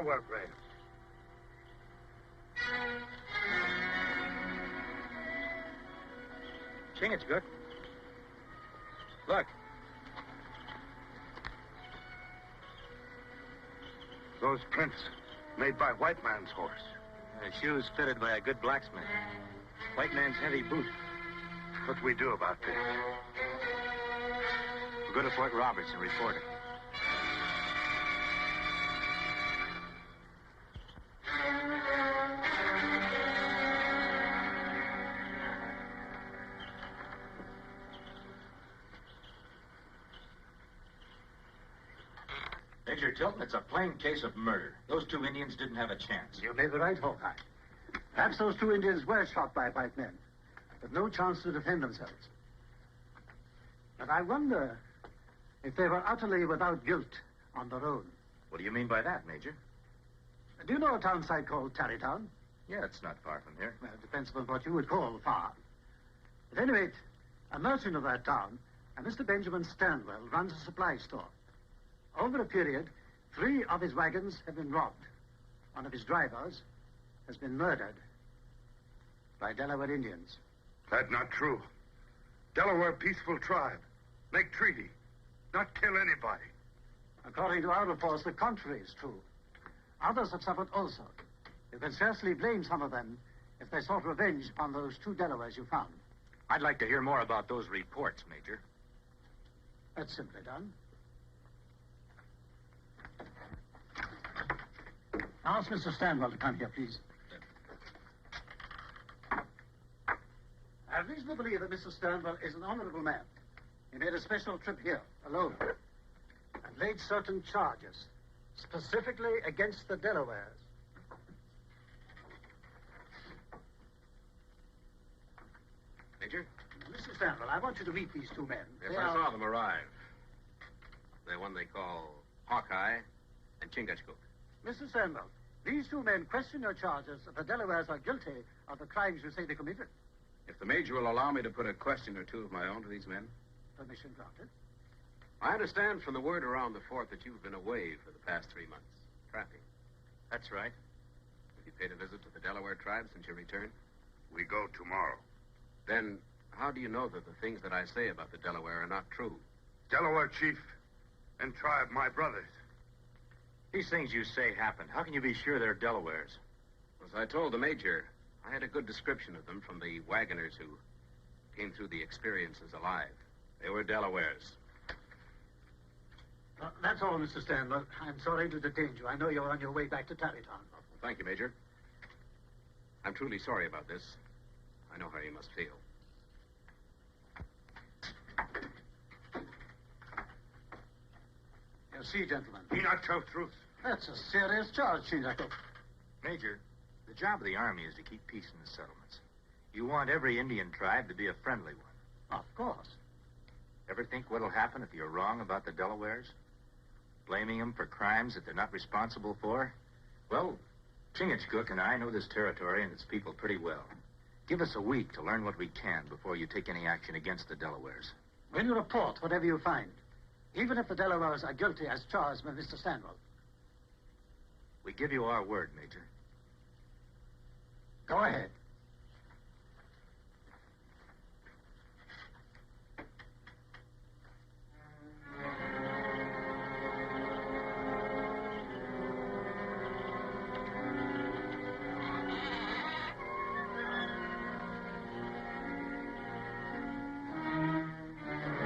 Delaware braves. Chingachgook. Look. Those prints made by white man's horse. The shoes fitted by a good blacksmith. White man's heavy boot. What do we do about this? We'll go to Fort Roberts and report it. Major Tilton, it's a plain case of murder. Those two Indians didn't have a chance. You may be right, Hawkeye. Perhaps those two Indians were shot by white men, with no chance to defend themselves. But I wonder if they were utterly without guilt on their own. What do you mean by that, Major? Do you know a town site called Tarrytown? Yeah, it's not far from here. Well, it depends upon what you would call far. At any rate, a merchant of that town, a Mr. Benjamin Stanwell, runs a supply store. Over a period, 3 of his wagons have been robbed. One of his drivers has been murdered by Delaware Indians. That's not true. Delaware peaceful tribe. Make treaty. Not kill anybody. According to our reports, the contrary is true. Others have suffered also. You can scarcely blame some of them if they sought revenge upon those 2 Delawares you found. I'd like to hear more about those reports, Major. That's simply done. Ask Mr. Stanwell to come here, please. I reasonably believe that Mr. Stanwell is an honorable man. He made a special trip here, alone, and laid certain charges, specifically against the Delawares. Major? Mr. Stanwell, I want you to meet these 2 men. Yes, I saw them arrive. The one they call Hawkeye and Chingachgook. Mr. Stanwell, these 2 men question your charges that the Delawares are guilty of the crimes you say they committed. If the Major will allow me to put a question or 2 of my own to these men. Permission granted. I understand from the word around the fort that you've been away for the past 3 months, trapping. That's right. Have you paid a visit to the Delaware tribe since your return? We go tomorrow. Then how do you know that the things that I say about the Delaware are not true? Delaware chief and tribe, my brothers. These things you say happened. How can you be sure they're Delawares? As I told the Major, I had a good description of them from the wagoners who came through the experiences alive. They were Delawares. That's all, Mr. Stanwell. I'm sorry to detain you. I know you're on your way back to Tarrytown. Well, thank you, Major. I'm truly sorry about this. I know how you must feel. You see, gentlemen. He not tell truth. That's a serious charge, Chingachgook. Major, the job of the Army is to keep peace in the settlements. You want every Indian tribe to be a friendly one. Of course. Ever think what'll happen if you're wrong about the Delawares? Blaming them for crimes that they're not responsible for? Well, Chingachgook and I know this territory and its people pretty well. Give us a week to learn what we can before you take any action against the Delawares. When you report whatever you find, even if the Delawares are guilty as charged by Mr. Stanwell. We give you our word, Major. Go ahead.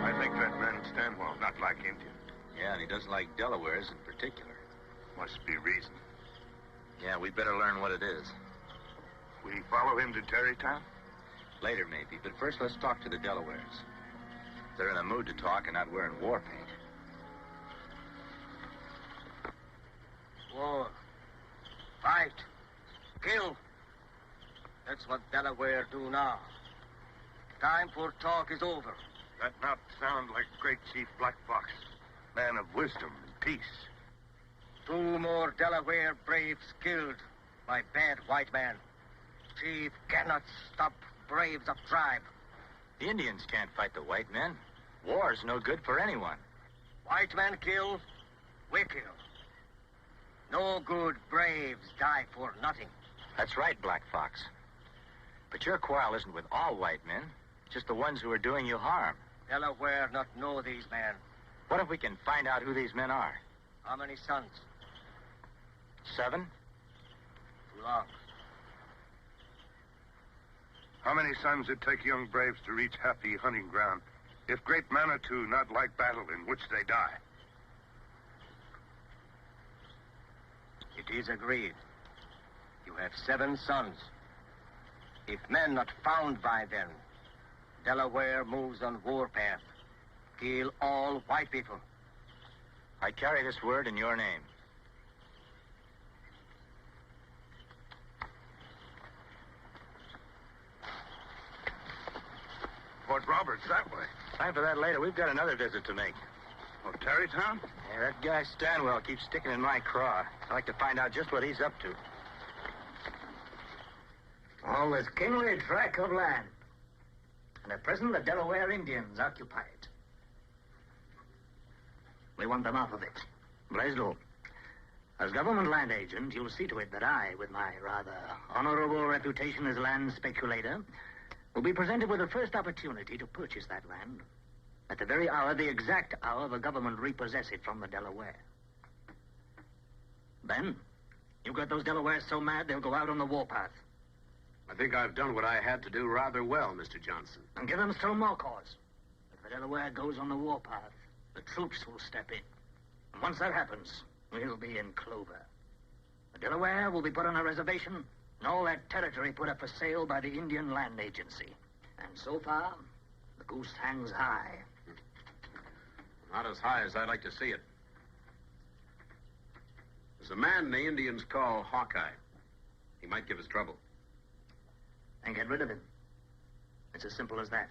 I think that man Stanwell not like Indians. Yeah, and he doesn't like Delawares in particular. Must be reason. Yeah, we'd better learn what it is. We follow him to Tarrytown? Later, maybe. But first, let's talk to the Delawares. They're in the mood to talk and not wearing war paint. War. Fight. Kill. That's what Delaware do now. Time for talk is over. That not sound like great Chief Black Fox. Man of wisdom and peace. 2 more Delaware braves killed by bad white man. Chief cannot stop braves of tribe. The Indians can't fight the white men. War's no good for anyone. White man kill, we kill. No good braves die for nothing. That's right, Black Fox. But your quarrel isn't with all white men, just the ones who are doing you harm. Delaware not know these men. What if we can find out who these men are? How many sons? 7? Too long. How many sons it take young braves to reach happy hunting ground, if great Manitou not like battle in which they die? It is agreed. You have 7 sons. If men not found by them, Delaware moves on warpath. Kill all white people. I carry this word in your name. Fort Roberts, that way. Time for that later. We've got another visit to make. Oh, Tarrytown? Yeah, that guy Stanwell keeps sticking in my craw. I'd like to find out just what he's up to. All this kingly tract of land. And at present, the Delaware Indians occupy it. We want them off of it. Blaisdell, as government land agent, you'll see to it that I, with my rather honorable reputation as land speculator, will be presented with the first opportunity to purchase that land at the very hour, the exact hour, the government repossess it from the Delaware. Then, you got those Delawares so mad they'll go out on the warpath. I think I've done what I had to do rather well, Mr. Johnson. And give them still more cause. If the Delaware goes on the warpath, the troops will step in. And once that happens, we'll be in clover. The Delaware will be put on a reservation, and all that territory put up for sale by the Indian Land Agency. And so far, the goose hangs high. Not as high as I'd like to see it. There's a man the Indians call Hawkeye. He might give us trouble. And get rid of him. It's as simple as that.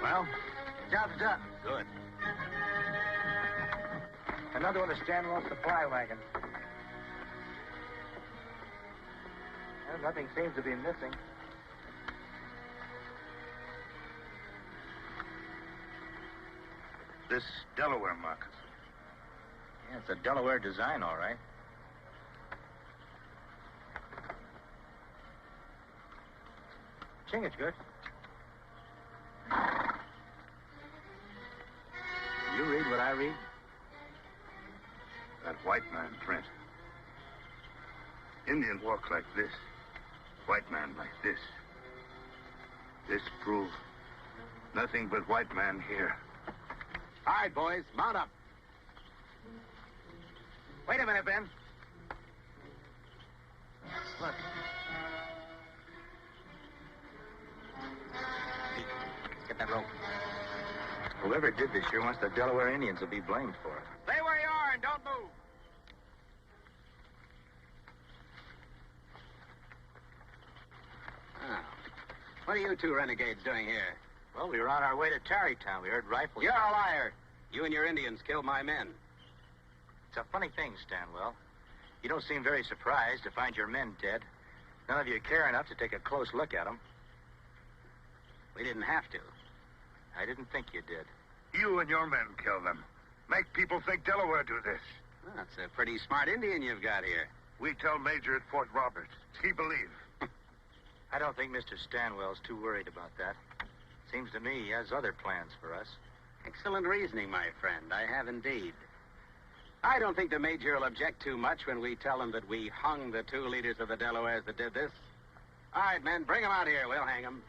Well, Job's done. good. Another one of Stanwell's supply wagons. Well, nothing seems to be missing. This Delaware moccasin. Yeah, it's a Delaware design, all right. Chingachgook. You read what I read? That white man print. Indian walk like this. White man like this. This prove nothing but white man here. All right, boys, mount up. Wait a minute, Ben. Look. Get that rope. Whoever did this here wants the Delaware Indians to be blamed for it. Stay where you are and don't move. Oh. What are you two renegades doing here? Well, we were on our way to Tarrytown. We heard rifles. You're a liar. You and your Indians killed my men. It's a funny thing, Stanwell. You don't seem very surprised to find your men dead. None of you care enough to take a close look at them. We didn't have to. I didn't think you did. You and your men kill them. Make people think Delaware do this. Well, that's a pretty smart Indian you've got here. We tell Major at Fort Roberts. He believe. I don't think Mr. Stanwell's too worried about that. Seems to me he has other plans for us. Excellent reasoning, my friend. I have indeed. I don't think the Major will object too much when we tell him that we hung the 2 leaders of the Delawares that did this. All right, men, bring them out here. We'll hang them.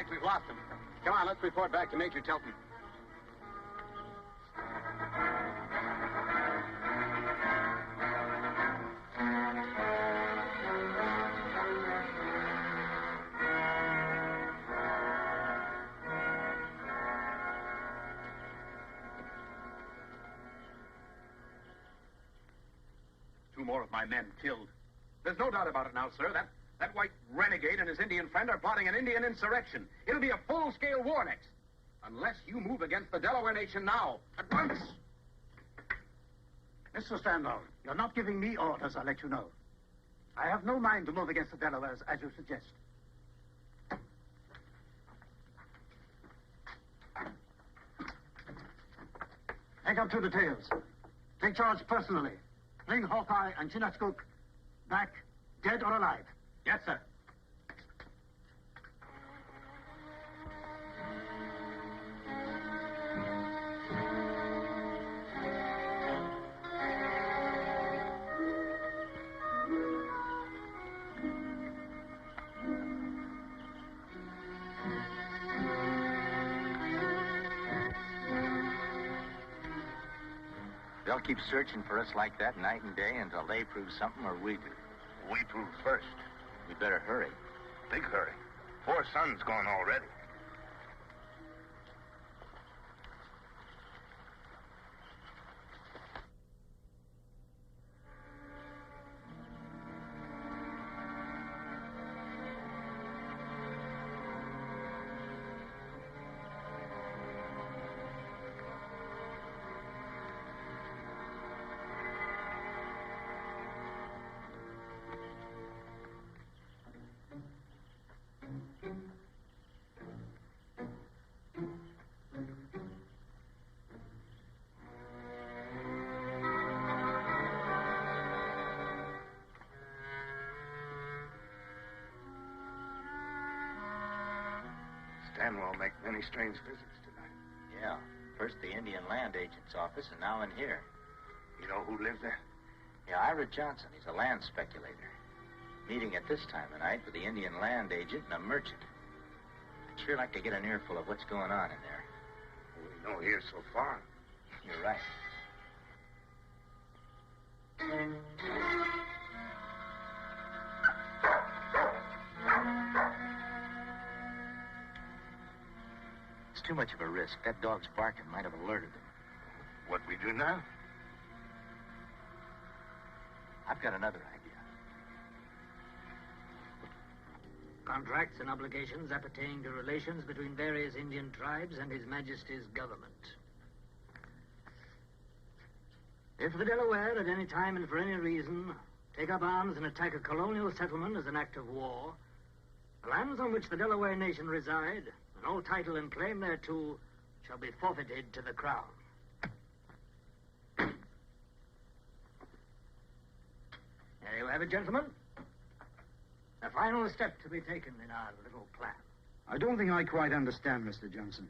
like we've lost him. Come on, let's report back to Major Tilton. Two more of my men killed. There's no doubt about it now, sir. That white renegade and his Indian friend are plotting an Indian insurrection. It'll be a full-scale war next. Unless you move against the Delaware Nation now. At once! Mr. Stanwell, you're not giving me orders, I'll let you know. I have no mind to move against the Delawares, as you suggest. Take up 2 details. Take charge personally. Bring Hawkeye and Chingachgook back, dead or alive. Yes, sir. They'll keep searching for us like that night and day until they prove something or we do. We prove first. We better hurry. Big hurry. 4 sons gone already. Stanwell make many strange visits tonight. Yeah. First the Indian Land Agent's office, and now in here. You know who lives there? Yeah, Ira Johnson. He's a land speculator. Meeting at this time of night with the Indian Land Agent and a merchant. I'd sure like to get an earful of what's going on in there. We know here so far. You're right. It's too much of a risk. That dog's barking might have alerted them. What we do now? I've got another idea. Contracts and obligations appertaining to relations between various Indian tribes and His Majesty's government. If the Delaware, at any time and for any reason, take up arms and attack a colonial settlement as an act of war, the lands on which the Delaware nation reside, and all title and claim thereto, shall be forfeited to the Crown. There you have it, gentlemen. The final step to be taken in our little plan. I don't think I quite understand, Mr. Johnson.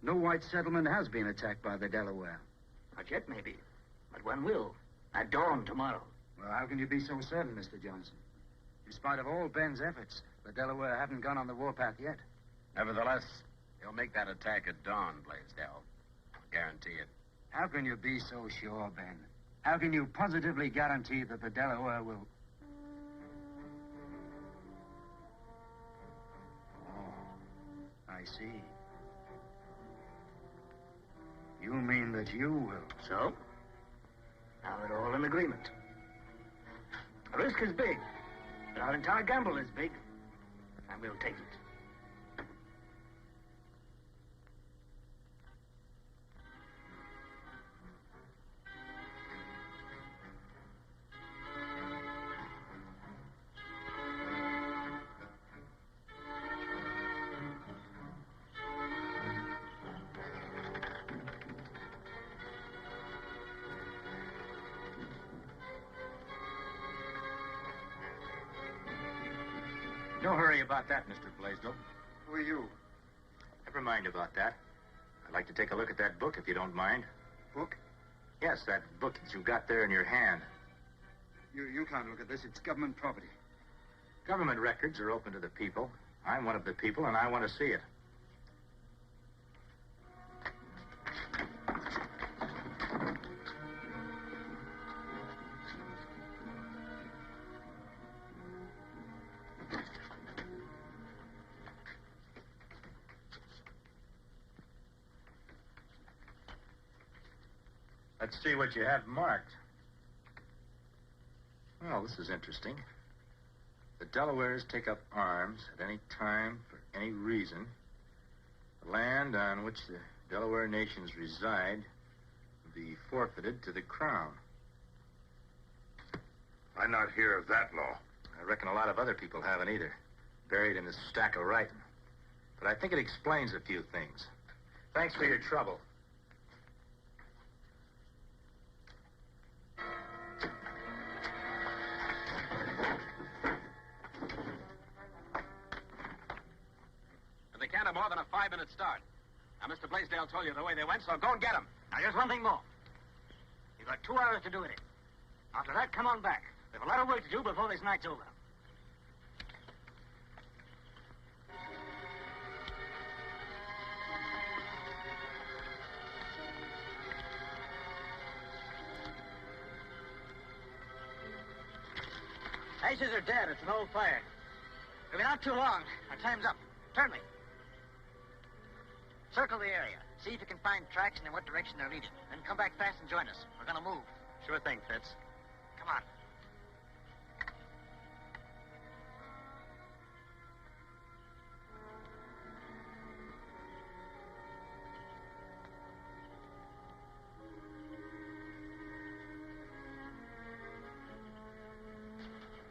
No white settlement has been attacked by the Delaware. Not yet, maybe. But one will. At dawn tomorrow. Well, how can you be so certain, Mr. Johnson? In spite of all Ben's efforts, the Delaware haven't gone on the warpath yet. Nevertheless, he'll make that attack at dawn, Blaisdell. I'll guarantee it. How can you be so sure, Ben? How can you positively guarantee that the Delaware will... Oh, I see. You mean that you will? So? Now we're all in agreement. The risk is big, but our entire gamble is big, and we'll take it. No hurry about that, Mr. Blaisdell. Who are you? Never mind about that. I'd like to take a look at that book, if you don't mind. Book? Yes, that book that you've got there in your hand. You can't look at this. It's government property. Government records are open to the people. I'm one of the people, and I want to see it. Let's see what you have marked. Well, this is interesting. The Delawares take up arms at any time for any reason. The land on which the Delaware nations reside will be forfeited to the crown. I not hear of that law. I reckon a lot of other people haven't either. Buried in this stack of writing. But I think it explains a few things. Thanks for your trouble. They can't have more than a 5-minute start. Now, Mr. Blaisdell told you the way they went, so go and get them. Now, just one thing more. You've got 2 hours to do it in. After that, come on back. We have a lot of work to do before this night's over. Aces are dead. It's an old fire. We've been out too long. Our time's up. Turn me. Circle the area. See if you can find tracks and in what direction they're leading. Then come back fast and join us. We're going to move. Sure thing, Fitz. Come on.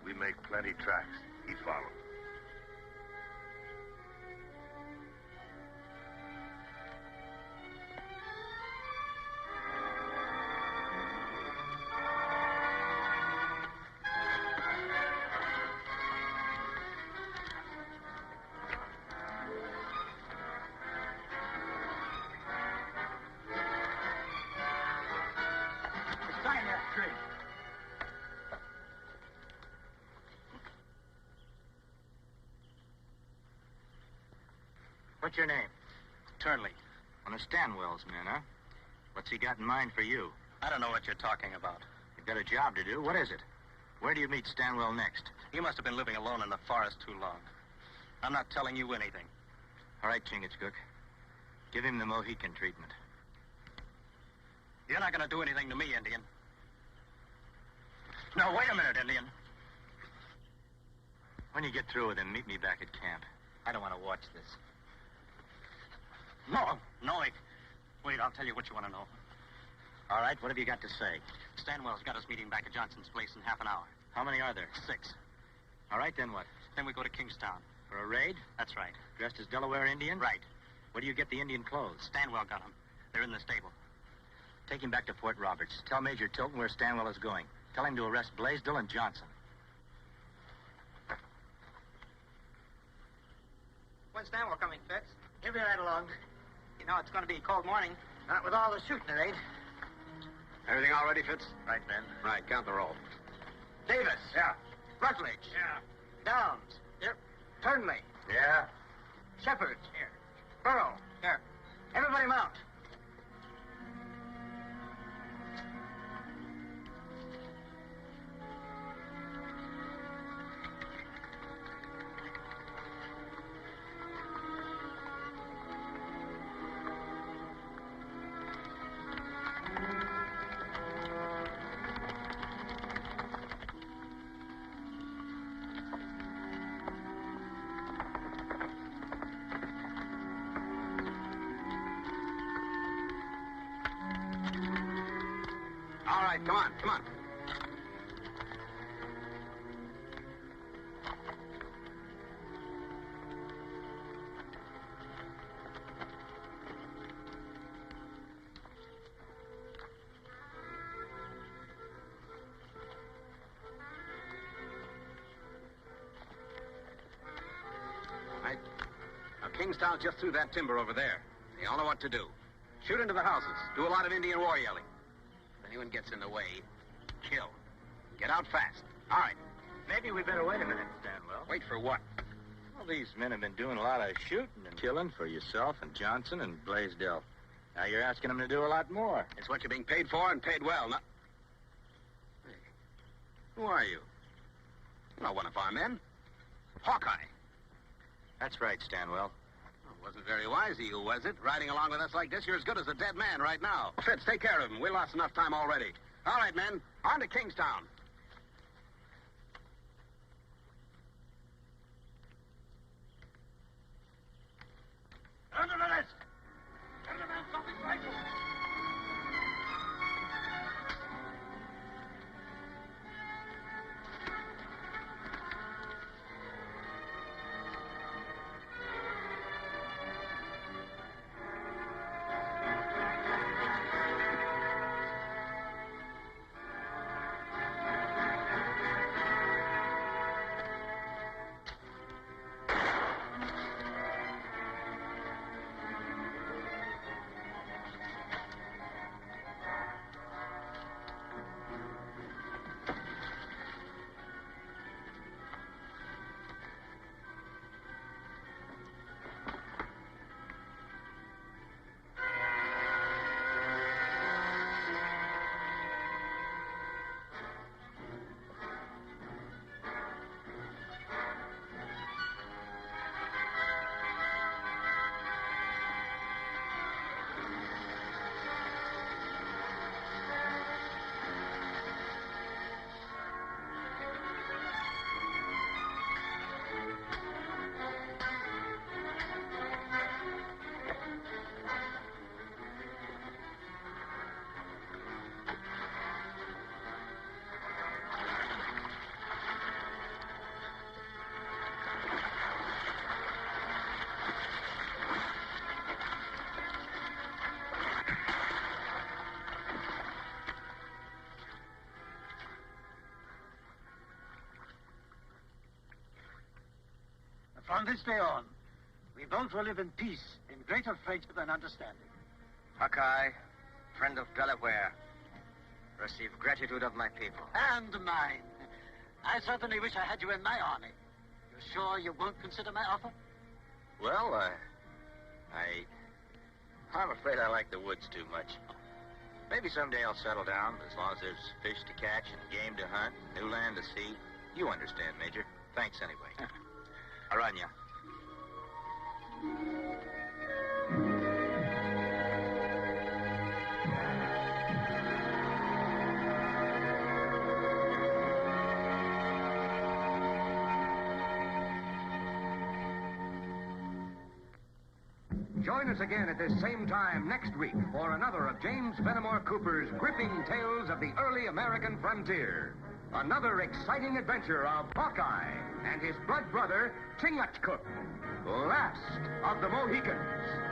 We make plenty tracks. He follow. Sign that tree. What's your name? Turnley. One of Stanwell's men, huh? What's he got in mind for you? I don't know what you're talking about. You've got a job to do. What is it? Where do you meet Stanwell next? You must have been living alone in the forest too long. I'm not telling you anything. All right, Chingachgook. Give him the Mohican treatment. You're not going to do anything to me, Indian. No, wait a minute, Indian. When you get through with him, meet me back at camp. I don't want to watch this. No, wait, I'll tell you what you want to know. All right, what have you got to say? Stanwell's got us meeting back at Johnson's place in half an hour. How many are there? 6. All right, then what? Then we go to Kingstown. For a raid? That's right. Dressed as Delaware Indians? Right. Where do you get the Indian clothes? Stanwell got them. They're in the stable. Take him back to Fort Roberts. Tell Major Tilton where Stanwell is going. Tell him to arrest Blaisdell and Johnson. When's Stanwell coming, Fitz? He'll be right along. You know, it's going to be a cold morning. Not with all the shooting, it ain't. Everything all ready, Fitz? Right, Ben. Right, count the roll. Davis. Yeah. Rutledge. Yeah. Downs. Here. Turnley. Yeah? Shepard. Here. Burrow. Here. Everybody mount. All right, come on. Right. Now, Kingstown's just through that timber over there. They all know what to do. Shoot into the houses. Do a lot of Indian war yelling. If anyone gets in the way, kill. Get out fast. All right. Maybe we better wait a minute, Stanwell. Wait for what? Well, these men have been doing a lot of shooting and killing for yourself and Johnson and Blaisdell. Now you're asking them to do a lot more. It's what you're being paid for and paid well. Not... Hey, who are you? You're not one of our men. Hawkeye. That's right, Stanwell. Well, it wasn't very wise of you, was it? Riding along with us like this, you're as good as a dead man right now. Fitz, take care of him. We lost enough time already. All right, men, on to Kingstown. Under the list! Under the something's rifle! From this day on, we both will live in peace, in greater friendship and understanding. Hawkeye, friend of Delaware, receive gratitude of my people. And mine. I certainly wish I had you in my army. You're sure you won't consider my offer? Well, I'm afraid I like the woods too much. Maybe someday I'll settle down, as long as there's fish to catch and game to hunt, new land to see. You understand, Major. Thanks anyway. Aranya. Join us again at this same time next week for another of James Fenimore Cooper's gripping tales of the early American frontier. Another exciting adventure of Hawkeye and his blood brother, Chingachgook, last of the Mohicans.